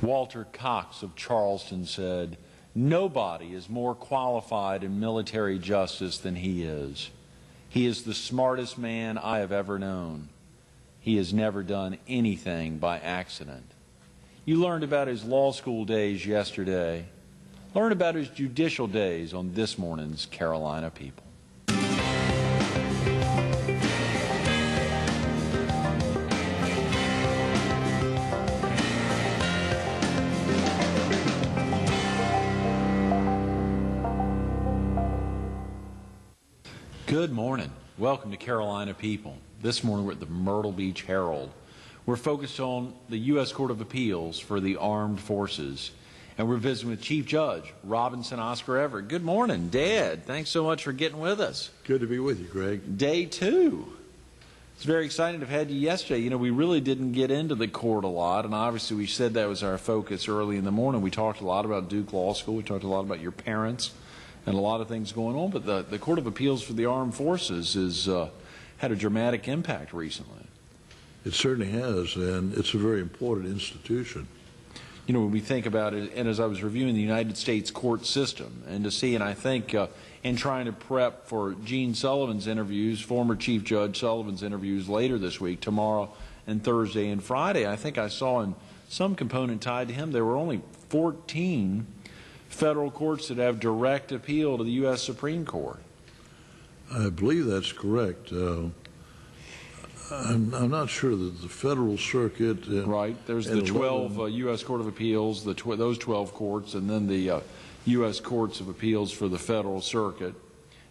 Walter Cox of Charleston said, "Nobody is more qualified in military justice than he is. He is the smartest man I have ever known. He has never done anything by accident." You learned about his law school days yesterday. Learn about his judicial days on this morning's Carolina People. Good morning. Welcome to Carolina People. This morning we're at the Myrtle Beach Herald. We're focused on the U.S. Court of Appeals for the Armed Forces. And we're visiting with Chief Judge Robinson Oscar Everett. Good morning, Dad. Thanks so much for getting with us. Good to be with you, Greg. Day two. It's very exciting to have had you yesterday. You know, we really didn't get into the court a lot, and obviously we said that was our focus early in the morning. We talked a lot about Duke Law School. We talked a lot about your parents and a lot of things going on. But the Court of Appeals for the Armed Forces has had a dramatic impact recently. It certainly has, and it's a very important institution. You know, when we think about it, and as I was reviewing the United States court system, and to see, and I think in trying to prep for Gene Sullivan's interviews, former Chief Judge Sullivan's interviews later this week, tomorrow and Thursday and Friday, I think I saw in some component tied to him there were only 14 federal courts that have direct appeal to the U.S. Supreme Court. I believe that's correct. I'm not sure that the Federal Circuit... right. There's the 12 U.S. Court of Appeals, those 12 courts, and then the U.S. Courts of Appeals for the Federal Circuit.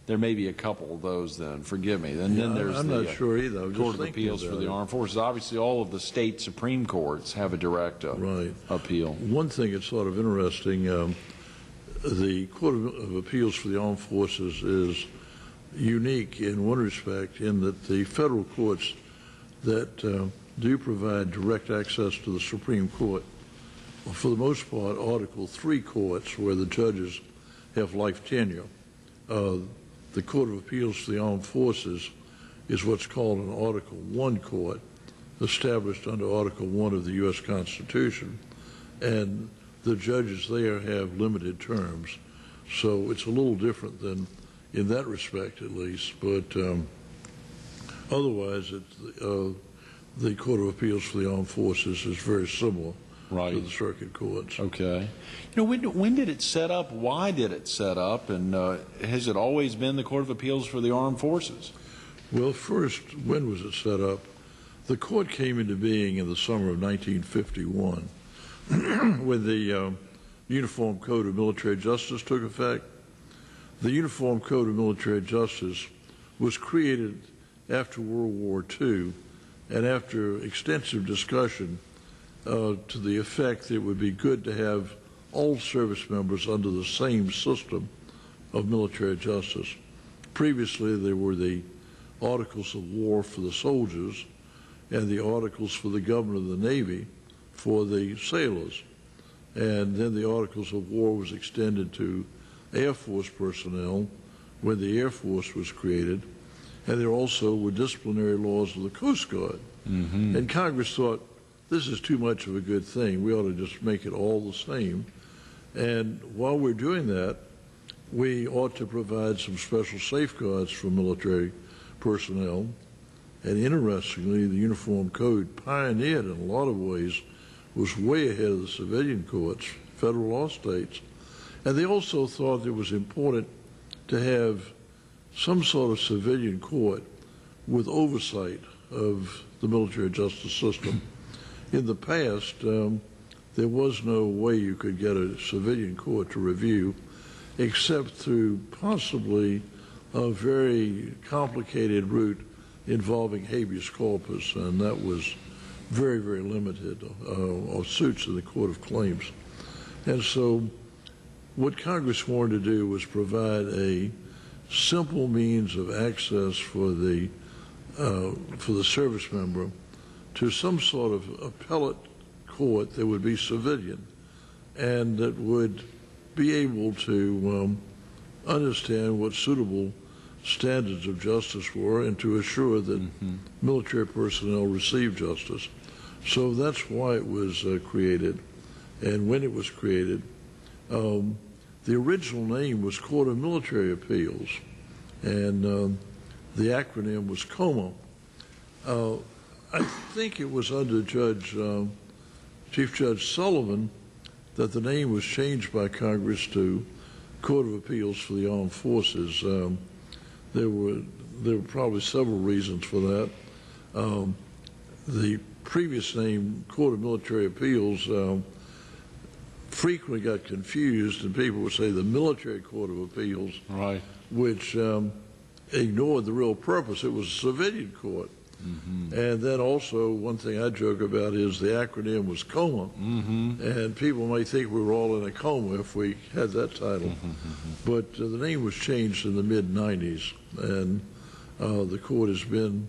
There may be a couple of those then, forgive me. And then there's I'm not sure either. Court of Appeals for the Armed Forces. Obviously, all of the state Supreme Courts have a direct appeal. One thing that's sort of interesting, the Court of Appeals for the Armed Forces is unique in one respect in that the federal courts that do provide direct access to the Supreme Court are, for the most part, Article III courts where the judges have life tenure. The Court of Appeals for the Armed Forces is what's called an Article I court, established under Article I of the U.S. Constitution, and the judges there have limited terms. So it's a little different than in that respect, at least, but otherwise the Court of Appeals for the Armed Forces is very similar to the circuit courts. Okay. You know, when did it set up? Why did it set up? And has it always been the Court of Appeals for the Armed Forces? Well, first, when was it set up? The court came into being in the summer of 1951 when the Uniform Code of Military Justice took effect. The Uniform Code of Military Justice was created after World War II and after extensive discussion to the effect that it would be good to have all service members under the same system of military justice. Previously, there were the Articles of War for the soldiers and the Articles for the Governor of the Navy for the sailors. And then the Articles of War was extended to Air Force personnel when the Air Force was created. And there also were disciplinary laws of the Coast Guard. Mm-hmm. And Congress thought, this is too much of a good thing. We ought to just make it all the same. And while we're doing that, we ought to provide some special safeguards for military personnel. And interestingly, the Uniform Code pioneered in a lot of ways, was way ahead of the civilian courts, federal law states. And they also thought it was important to have some sort of civilian court with oversight of the military justice system. In the past, there was no way you could get a civilian court to review except through possibly a very complicated route involving habeas corpus, and that was very, very limited, or suits in the Court of Claims. And so what Congress wanted to do was provide a simple means of access for the service member to some sort of appellate court that would be civilian and that would be able to understand what suitable standards of justice were and to assure that military personnel received justice. So that's why it was created. and when it was created. The original name was Court of Military Appeals, and the acronym was COMA. I think it was under Chief Judge Sullivan that the name was changed by Congress to Court of Appeals for the Armed Forces. There were probably several reasons for that. The previous name, Court of Military Appeals, frequently got confused, and people would say the Military Court of Appeals, right, which ignored the real purpose. It was a civilian court. Mm-hmm. And then also, one thing I joke about is the acronym was COMA, mm-hmm. and people might think we were all in a coma if we had that title. Mm-hmm. But the name was changed in the mid-'90s, and the court has been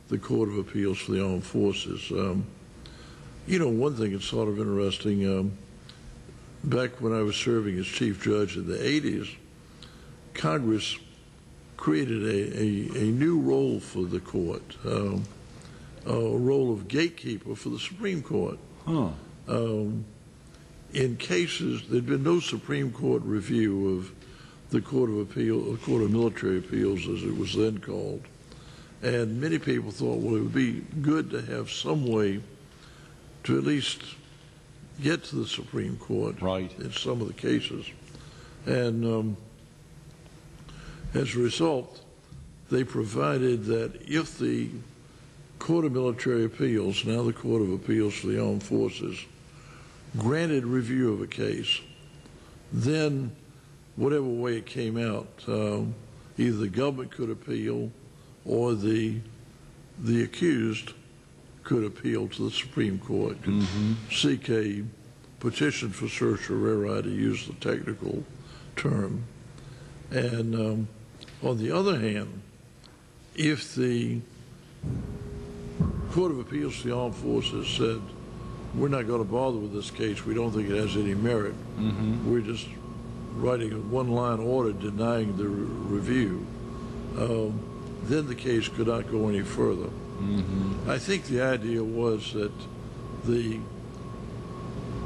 the Court of Appeals for the Armed Forces. You know, one thing that's sort of interesting, back when I was serving as chief judge in the 80s, Congress created a new role for the court, a role of gatekeeper for the Supreme Court. Huh. In cases, there'd been no Supreme Court review of the Court of Military Appeals, as it was then called. And many people thought, well, it would be good to have some way to at least get to the Supreme Court, right, in some of the cases. And as a result, they provided that if the Court of Military Appeals, now the Court of Appeals for the Armed Forces, granted review of a case, then whatever way it came out, either the government could appeal or the accused could appeal to the Supreme Court, could seek a petition for certiorari, to use the technical term. And on the other hand, if the Court of Appeals for the Armed Forces said, we're not going to bother with this case, we don't think it has any merit, we're just writing a one-line order denying the review, then the case could not go any further. I think the idea was that the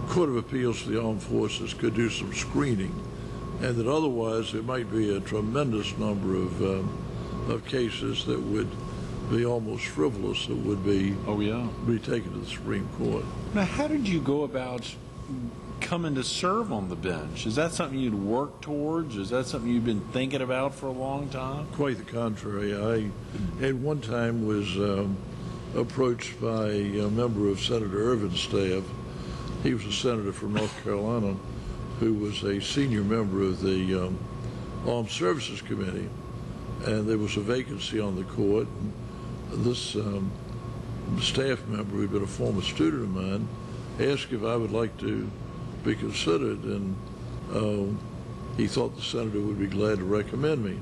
Court of Appeals for the Armed Forces could do some screening, and that otherwise there might be a tremendous number of cases that would be almost frivolous, that would be be taken to the Supreme Court. Now, how did you go about coming to serve on the bench? Is that something you'd worked towards? Is that something you've been thinking about for a long time? Quite the contrary. I, at one time, was approached by a member of Senator Everett's staff. He was a senator from North Carolina who was a senior member of the Armed Services Committee, and there was a vacancy on the court. This staff member, who had been a former student of mine, asked if I would like to be considered, and he thought the senator would be glad to recommend me.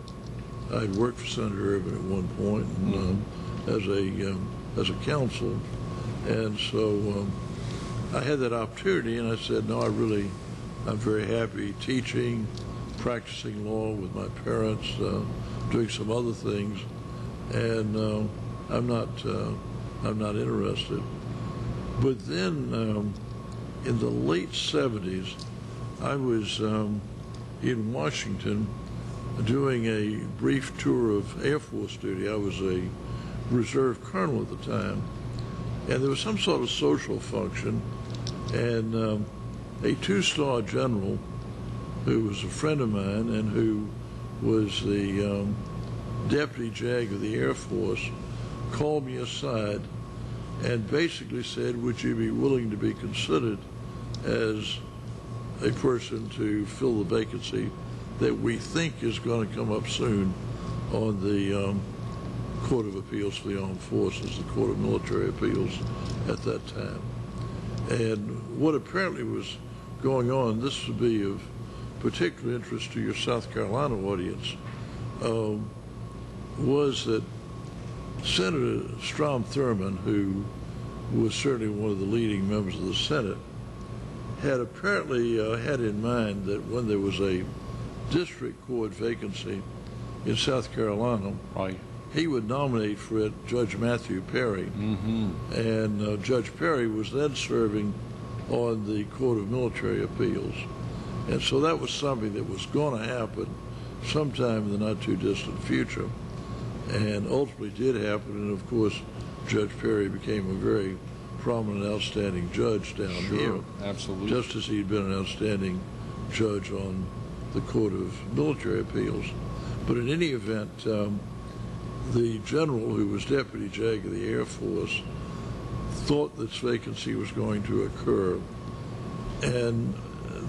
I had worked for Senator Everett at one point as a counsel, and so I had that opportunity, and I said, no, I'm very happy teaching, practicing law with my parents, doing some other things, and I'm not interested. But then in the late 70s, I was in Washington doing a brief tour of Air Force duty. I was a reserve colonel at the time, and there was some sort of social function, and a two-star general who was a friend of mine and who was the deputy JAG of the Air Force called me aside and basically said, would you be willing to be considered as a person to fill the vacancy that we think is going to come up soon on the Court of Appeals for the Armed Forces, the Court of Military Appeals at that time. And what apparently was going on, this would be of particular interest to your South Carolina audience, was that Senator Strom Thurmond, who was certainly one of the leading members of the Senate, had apparently had in mind that when there was a district court vacancy in South Carolina, right, he would nominate for it Judge Matthew Perry. And Judge Perry was then serving on the Court of Military Appeals. And so that was something that was going to happen sometime in the not too distant future, and ultimately did happen. And of course, Judge Perry became a very prominent, outstanding judge down here. Absolutely. Just as he'd been an outstanding judge on the Court of Military Appeals. But in any event, the general who was Deputy JAG of the Air Force thought this vacancy was going to occur, and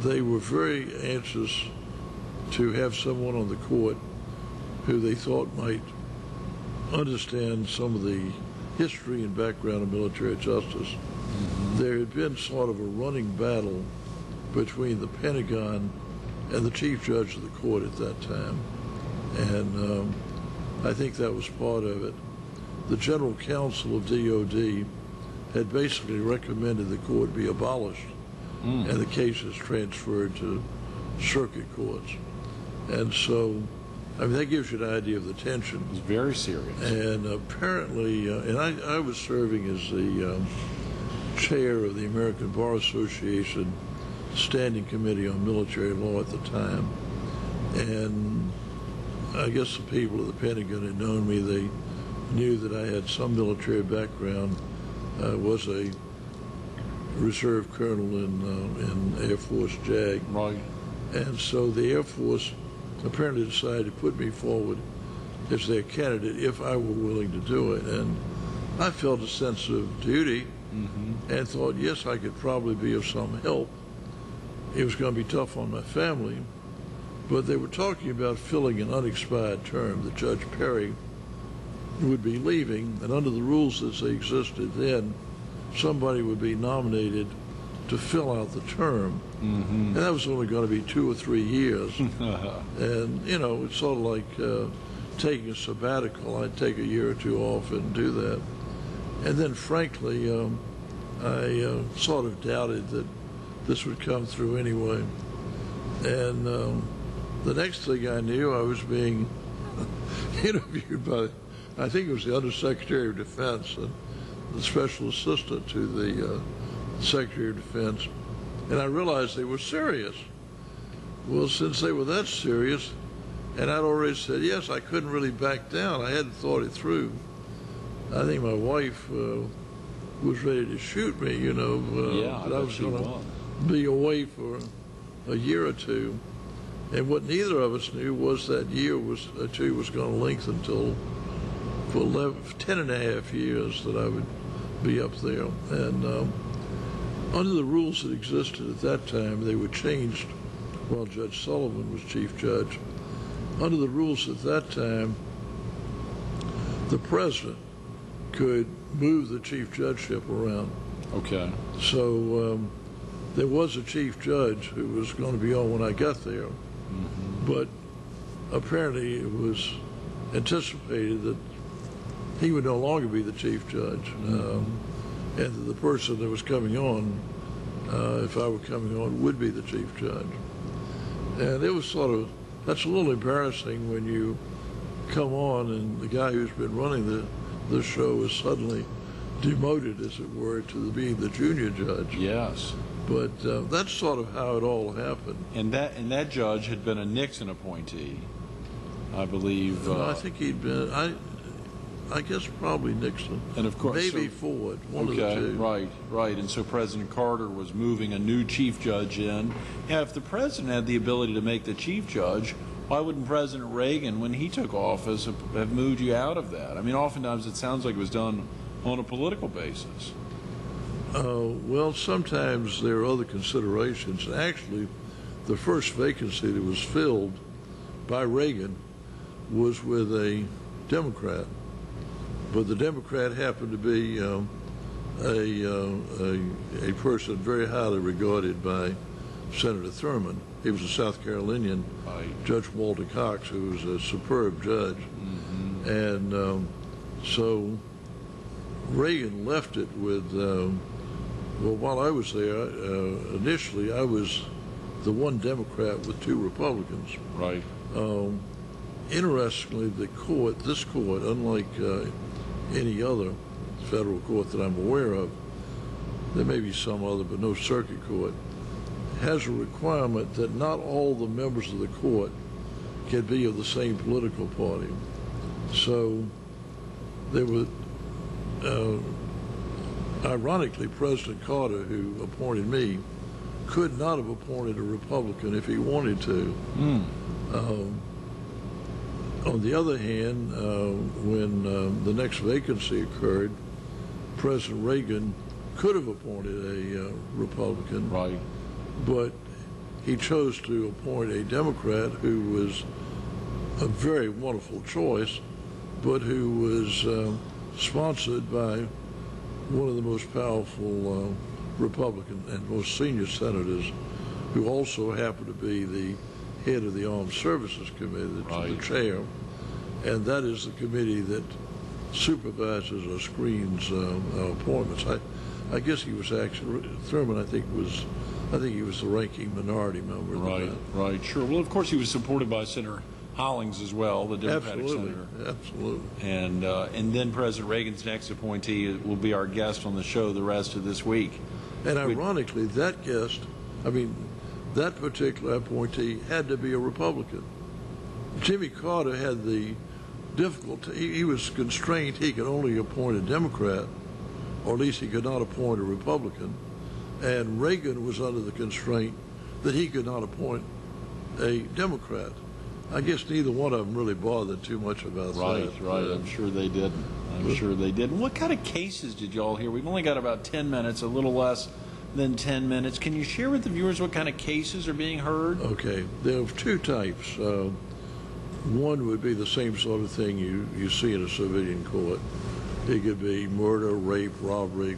they were very anxious to have someone on the court who they thought might understand some of the history and background of military justice. There had been sort of a running battle between the Pentagon and the chief judge of the court at that time, and I think that was part of it. The General Counsel of DOD had basically recommended the court be abolished and the cases transferred to circuit courts. And so, I mean, that gives you an idea of the tension. It's very serious. And apparently, and I was serving as the chair of the American Bar Association Standing Committee on Military Law at the time. And I guess the people of the Pentagon had known me. They knew that I had some military background. I was a reserve colonel in Air Force JAG. Right. And so the Air Force apparently decided to put me forward as their candidate if I were willing to do it. And I felt a sense of duty and thought, yes, I could probably be of some help. It was going to be tough on my family, but they were talking about filling an unexpired term that Judge Perry would be leaving, and under the rules as they existed then, somebody would be nominated to fill out the term. And that was only going to be 2 or 3 years. And, you know, it's sort of like taking a sabbatical. I'd take a year or two off and do that. And then, frankly, I sort of doubted that this would come through anyway. And the next thing I knew, I was being interviewed by, I think it was the Undersecretary of Defense and the Special Assistant to the Secretary of Defense, and I realized they were serious. Well, since they were that serious, and I'd already said yes, I couldn't really back down. I hadn't thought it through. I think my wife was ready to shoot me, you know. Yeah, I was going to be away for a year or two. And what neither of us knew was that year or two was going to lengthen until for 10 and a half years that I would be up there. And under the rules that existed at that time, they were changed while Judge Sullivan was chief judge. Under the rules at that time, the president could move the chief judgeship around. Okay. So there was a chief judge who was going to be on when I got there, but apparently it was anticipated that he would no longer be the chief judge, and that the person that was coming on, if I were coming on, would be the chief judge. And it was sort of, that's a little embarrassing when you come on and the guy who's been running the show is suddenly demoted, as it were, to being the junior judge. Yes. But that's sort of how it all happened. And that judge had been a Nixon appointee, I believe. I think he'd been, I guess probably Nixon. And of course, maybe Ford, one of the two. Right. And so President Carter was moving a new chief judge in. Yeah, if the president had the ability to make the chief judge, why wouldn't President Reagan, when he took office, have moved you out of that? I mean, oftentimes it sounds like it was done on a political basis. Well, sometimes there are other considerations. Actually, the first vacancy that was filled by Reagan was with a Democrat. But the Democrat happened to be a person very highly regarded by Senator Thurman. He was a South Carolinian, Judge Walter Cox, who was a superb judge. And so Reagan left it with, well, while I was there, initially I was the one Democrat with 2 Republicans. Right. Interestingly, this court, unlike any other federal court that I'm aware of, there may be some other, but no circuit court, has a requirement that not all the members of the court can be of the same political party. So there was, ironically, President Carter, who appointed me, could not have appointed a Republican if he wanted to. On the other hand, when the next vacancy occurred, President Reagan could have appointed a Republican, Right. but he chose to appoint a Democrat who was a very wonderful choice, but who was sponsored by one of the most powerful Republican and most senior senators, who also happened to be the head of the Armed Services Committee, Right. the chair, and that is the committee that supervises or screens our appointments. I guess he was actually Thurman. I think he was the ranking minority member. Right, right, sure. Well, of course, he was supported by Senator Hollings as well, the Democratic senator. Absolutely. And then President Reagan's next appointee will be our guest on the show the rest of this week. And ironically, that particular appointee had to be a Republican. Jimmy Carter had the difficulty, he was constrained, he could only appoint a Democrat, or at least he could not appoint a Republican. And Reagan was under the constraint that he could not appoint a Democrat. I guess neither one of them really bothered too much about that. Right. I'm sure they didn't. I'm sure they didn't. What kind of cases did y'all hear? We've only got about 10 minutes, a little less than 10 minutes. Can you share with the viewers what kind of cases are being heard? Okay. There are two types. One would be the same sort of thing you see in a civilian court. It could be murder, rape, robbery,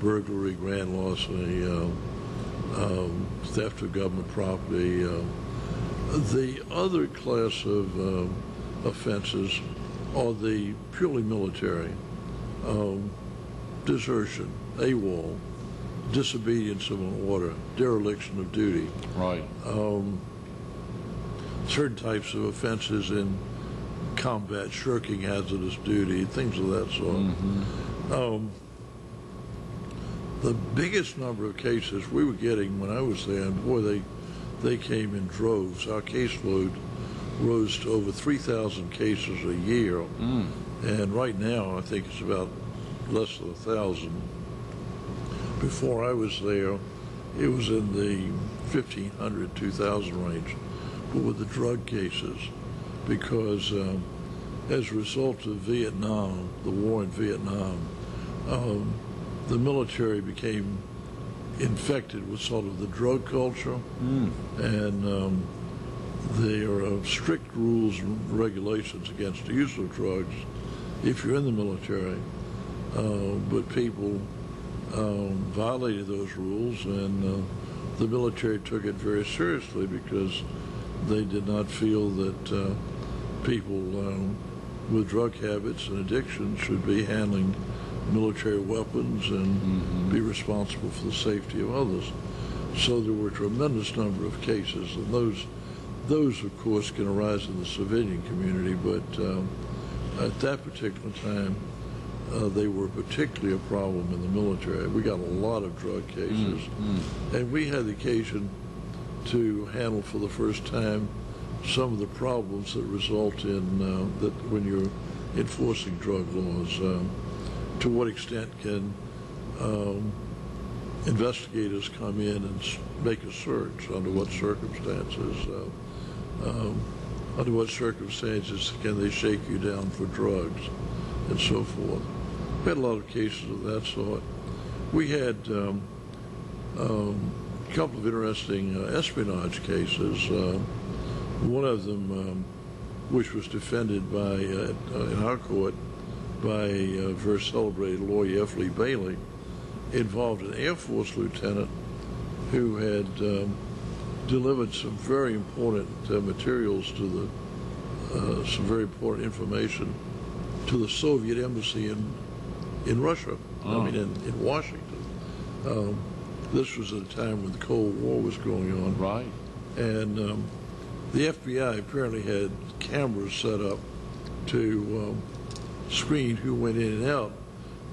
burglary, grand larceny, theft of government property. The other class of offenses are the purely military: desertion, AWOL, disobedience of an order, dereliction of duty. Right. Certain types of offenses in combat, shirking hazardous duty, things of that sort. The biggest number of cases we were getting when I was there, and boy, they came in droves. Our caseload rose to over 3,000 cases a year, and right now I think it's about less than 1,000. Before I was there, it was in the 1,500, 2,000 range, but with the drug cases, because as a result of Vietnam, the war in Vietnam, the military became infected with sort of the drug culture, and there are strict rules and regulations against the use of drugs if you're in the military, but people violated those rules, and the military took it very seriously because they did not feel that people with drug habits and addiction should be handling military weapons and be responsible for the safety of others. So there were a tremendous number of cases, and those of course can arise in the civilian community, but at that particular time they were particularly a problem in the military. We got a lot of drug cases, and we had the occasion to handle for the first time some of the problems that result in that when you're enforcing drug laws. To what extent can investigators come in and make a search? Under what circumstances? Under what circumstances can they shake you down for drugs, and so forth? We had a lot of cases of that sort. We had a couple of interesting espionage cases. One of them, which was defended by in our court by a very celebrated lawyer, F. Lee Bailey, involved an Air Force lieutenant who had delivered some very important materials to some very important information to the Soviet embassy in Russia, I mean in Washington. This was at a time when the Cold War was going on. Right. And the FBI apparently had cameras set up to screen who went in and out.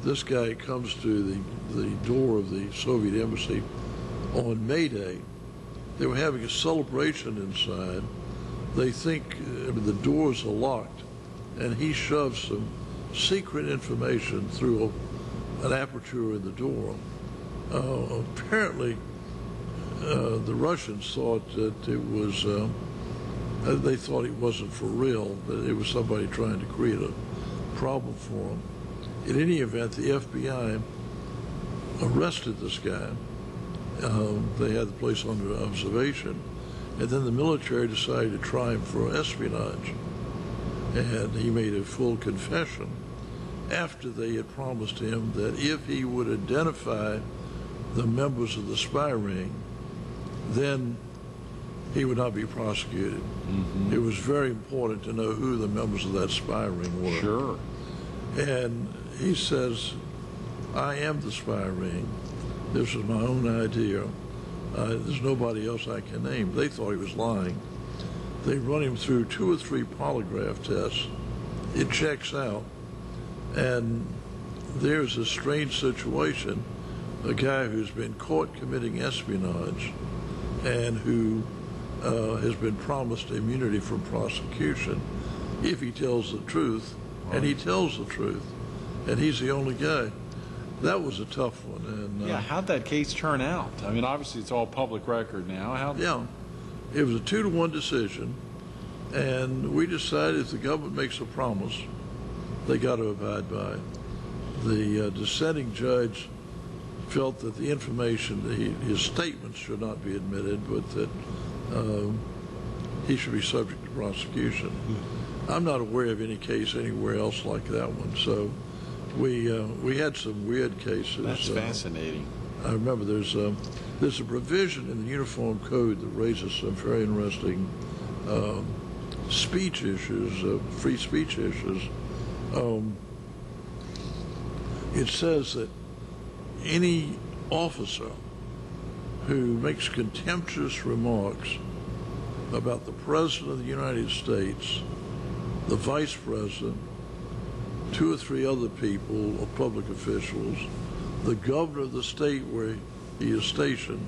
this guy comes to the door of the Soviet embassy on May Day. They were having a celebration inside. They think the doors are locked, and he shoves some secret information through an aperture in the door. Apparently, the Russians thought that it was, they thought it wasn't for real, that it was somebody trying to create a problem for them. In any event, the FBI arrested this guy. They had the place under observation, and then the military decided to try him for espionage. And he made a full confession after they had promised him that if he would identify the members of the spy ring, then he would not be prosecuted. Mm-hmm. It was very important to know who the members of that spy ring were. Sure. And he says, I am the spy ring. This was my own idea. There's nobody else I can name. They thought he was lying. They run him through 2 or 3 polygraph tests. It checks out. And there's a strange situation. A guy who's been caught committing espionage and who has been promised immunity from prosecution if he tells the truth, and he tells the truth, and he's the only guy. That was a tough one. And yeah, how'd that case turn out? I mean, obviously it's all public record now. Yeah, it was a 2-to-1 decision, and we decided if the government makes a promise, they got to abide by it. The dissenting judge felt that the information, his statements should not be admitted, but that he should be subject to prosecution. I'm not aware of any case anywhere else like that one. So we had some weird cases. That's fascinating. I remember there's a provision in the Uniform Code that raises some very interesting speech issues, free speech issues. It says that any officer who makes contemptuous remarks about the President of the United States, the Vice President, 2 or 3 other people or public officials, the governor of the state where he is stationed,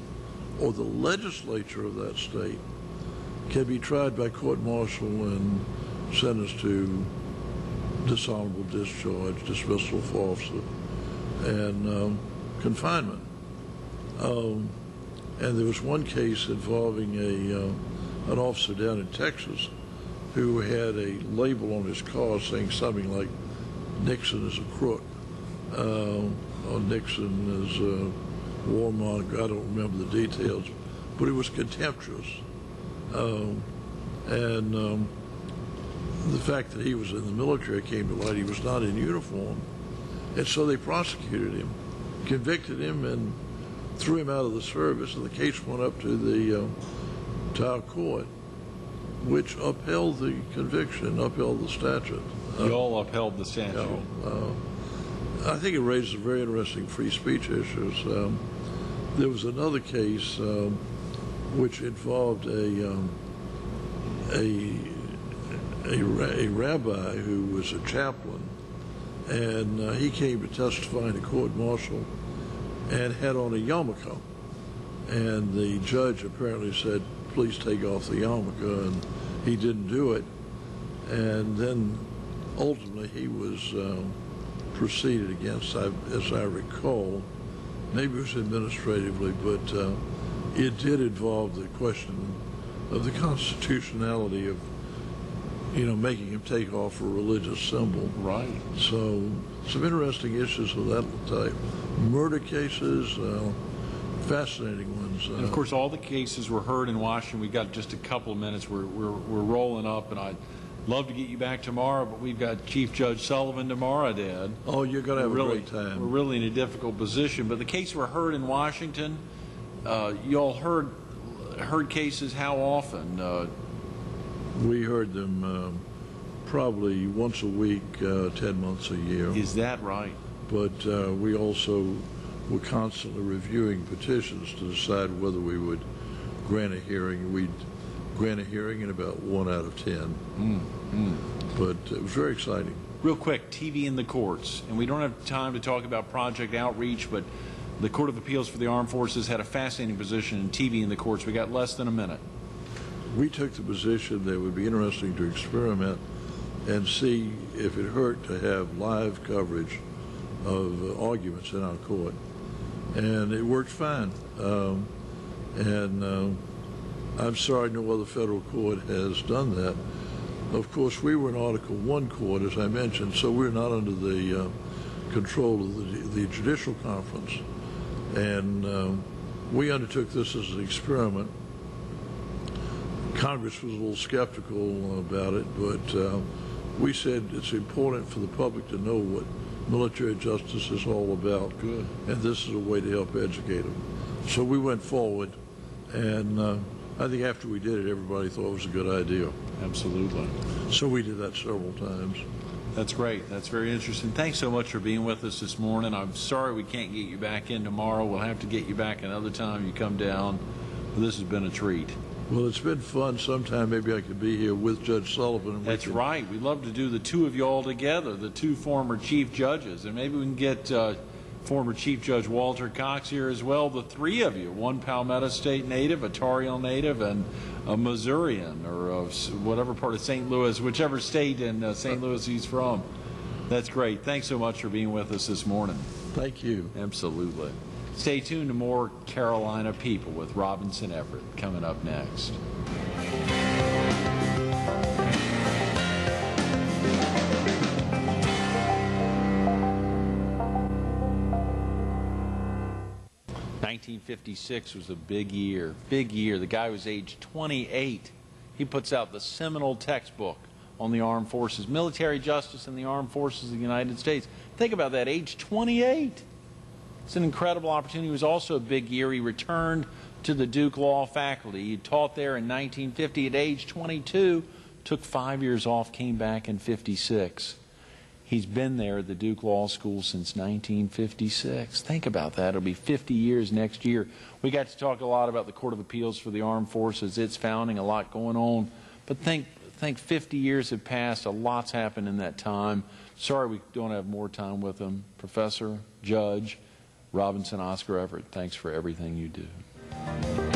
or the legislature of that state, can be tried by court-martial and sentenced to dishonorable discharge, dismissal of officer, and confinement. And there was one case involving an officer down in Texas who had a label on his car saying something like Nixon is a crook, or Nixon is a warmonger. I don't remember the details, but it was contemptuous. And the fact that he was in the military came to light. He was not in uniform. And so they prosecuted him, convicted him, and threw him out of the service. And the case went up to our court, which upheld the conviction, upheld the statute. You all upheld the statute. I think it raises very interesting free speech issues. There was another case which involved a rabbi who was a chaplain, and he came to testify in a court-martial and had on a yarmulke. And the judge apparently said, please take off the yarmulke, and he didn't do it. And then ultimately he was proceeded against, as I recall. Maybe it was administratively, but it did involve the question of the constitutionality of, making him take off a religious symbol. Right. So some interesting issues of that type. Murder cases, fascinating ones. And of course, all the cases were heard in Washington. We've got just a couple of minutes. We're rolling up, and I'd love to get you back tomorrow, but we've got Chief Judge Sullivan tomorrow, Dad. Oh, you're going to have a great time. We're really in a difficult position. But the cases were heard in Washington. You all heard cases how often? We heard them probably once a week, 10 months a year. Is that right? But we also were constantly reviewing petitions to decide whether we would grant a hearing. We'd grant a hearing in about 1 out of 10. But it was very exciting. Real quick, TV in the courts, and we don't have time to talk about Project Outreach, but the Court of Appeals for the Armed Forces had a fascinating position in TV in the courts. We got less than a minute. We took the position that it would be interesting to experiment and see if it hurt to have live coverage of arguments in our court. And it worked fine. I'm sorry no other federal court has done that. Of course, we were an Article I court, as I mentioned, so we're not under the control of the Judicial Conference. And we undertook this as an experiment. Congress was a little skeptical about it, but we said it's important for the public to know what military justice is all about. Good. And this is a way to help educate them. So we went forward, and I think after we did it, everybody thought it was a good idea. Absolutely. So we did that several times. That's great. That's very interesting. Thanks so much for being with us this morning. I'm sorry we can't get you back in tomorrow. We'll have to get you back another time you come down. But this has been a treat. Well, it's been fun. Sometime maybe I could be here with Judge Sullivan. And That's right. We'd love to do the two of you all together, the two former chief judges. And maybe we can get former Chief Judge Walter Cox here as well, the three of you, one Palmetto State native, a Tar Heel native, and a Missourian, or whatever part of St. Louis, whichever state in St. Louis he's from. That's great. Thanks so much for being with us this morning. Thank you. Absolutely. Stay tuned to more Carolina People with Robinson Everett coming up next. '56 was a big year. Big year. The guy was age 28. He puts out the seminal textbook on the armed forces, military justice in the armed forces of the United States. Think about that, age 28. It's an incredible opportunity. It was also a big year. He returned to the Duke Law faculty. He taught there in 1950 at age 22, took 5 years off, came back in '56. He's been there at the Duke Law School since 1956. Think about that. It'll be 50 years next year. We got to talk a lot about the Court of Appeals for the Armed Forces, its founding, a lot going on. But think 50 years have passed. A lot's happened in that time. Sorry we don't have more time with him. Professor, Judge, Robinson Oscar Everett, thanks for everything you do.